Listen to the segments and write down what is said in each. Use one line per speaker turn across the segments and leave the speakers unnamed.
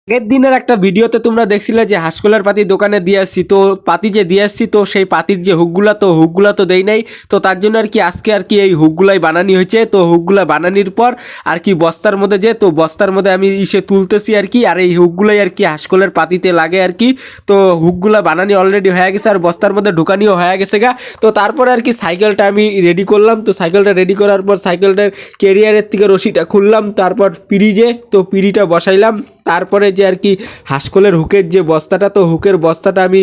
আগের দিনের একটা ভিডিওতে তোমরা দেখছিলে যে হাঁসকলের পাতি দোকানে দিয়ে আসছি, তো পাতি যে দিয়ে আসছি তো সেই পাতির যে হুকগুলা তো দেই নাই। তো তার জন্য আর কি আজকে আর কি এই হুকগুলাই বানানি হয়েছে। তো হুকগুলা বানানির পর আর কি বস্তার মধ্যে তো বস্তার মধ্যে আমি তুলতেছি আর কি। আর এই হুকগুলাই আর কি হাঁসকলের পাতিতে লাগে আর কি। তো হুকগুলা বানানি অলরেডি হয়ে গেছে আর বস্তার মধ্যে ঢুকানিও হয়ে গেছে গা। তো তারপরে আর কি সাইকেলটা আমি রেডি করলাম। তো সাইকেলটা রেডি করার পর সাইকেলটার ক্যারিয়ারের থেকে রশিটা খুললাম, তারপর পিড়িটা বসাইলাম। তারপরে যে আর কি হাঁসকলের হুকের যে বস্তাটা, তো হুকের বস্তাটা আমি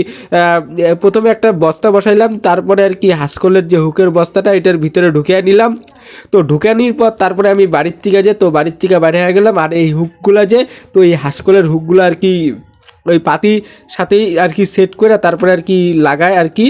প্রথমে একটা বস্তা বসাইলাম, তারপরে আর কি হাঁসকলের যে হুকের বস্তাটা এটার ভিতরে ঢুকিয়ে নিলাম। তো ঢুকানির পর তারপরে আমি বাড়ির থেকে বাইরে হয়ে গেলাম। আর এই হুকগুলা তো এই হাঁসকলের হুকগুলো আর কি ওই পাতির সাথেই আর কি সেট করে তারপরে আর কি লাগায় আর কি।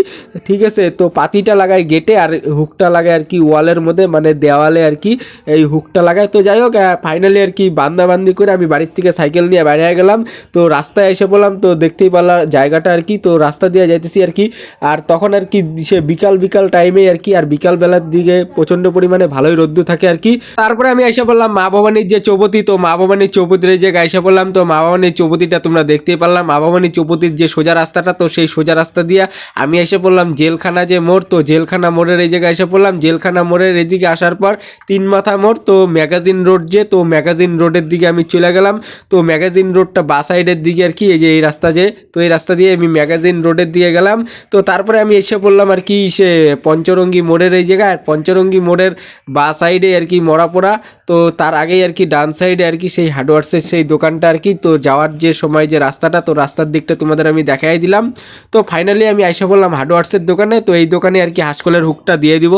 ঠিক আছে, তো পাতিটা লাগায় গেটে আর হুকটা লাগায় আর কি ওয়ালের মধ্যে, মানে দেওয়ালে আর কি এই হুকটা লাগায়। তো যাই হোক, ফাইনালি আর কি বান্দাবান্দি করে আমি বাড়ির থেকে সাইকেল নিয়ে বাইরে হয়ে গেলাম। তো রাস্তায় এসে বললাম, তো দেখতেই পারলাম জায়গাটা আর কি। তো রাস্তা দিয়ে যাইতেছি আর কি। আর তখন আর কি সে বিকাল টাইমে আর কি, আর বিকালবেলার দিকে প্রচণ্ড পরিমাণে ভালোই রোদ্দুর থাকে আর কি। তারপরে আমি এসে বললাম মা ভবানীর যে চৌপতি, তো মা ভবানীর চৌপতির যে এসে বললাম। তো মা ভবানীর চৌপতিটা তোমরা দেখতেই পারলাম। মা ভবানীর চৌপতির যে সোজা রাস্তাটা, তো সেই সোজা রাস্তা দিয়ে আমি এসে পড়লাম জেলখানা যে মোড়। তো জেলখানা মোড়ের এই জায়গায় এসে পড়লাম। জেলখানা মোড়ের এদিকে আসার পর 3 মাথা মোড়, তো ম্যাগাজিন রোড তো ম্যাগাজিন রোডের দিকে আমি চলে গেলাম। তো ম্যাগাজিন রোডটা বা সাইডের দিকে আর কি, এই যে এই রাস্তা তো এই রাস্তা দিয়ে আমি ম্যাগাজিন রোডের দিকে গেলাম। তো তারপরে আমি এসে পড়লাম আর কি সে পঞ্চরঙ্গী মোড়ের এই জায়গায়। পঞ্চরঙ্গী মোড়ের বা সাইডে আর কি মরাপোড়া। তো তার আগেই আর কি ডান সাইডে আর কি সেই হার্ডওয়ার্সের সেই দোকানটা আর কি। তো যাওয়ার যে সময় যে রাস্তাটা, তো রাস্তার দিকটা তোমাদের আমি দেখাই দিলাম। তো ফাইনালি আমি আইসা বললাম হার্ডওয়ার্সের দোকানে। তো এই দোকানে আর কি হাঁসকলের হুকটা দিয়ে দিব।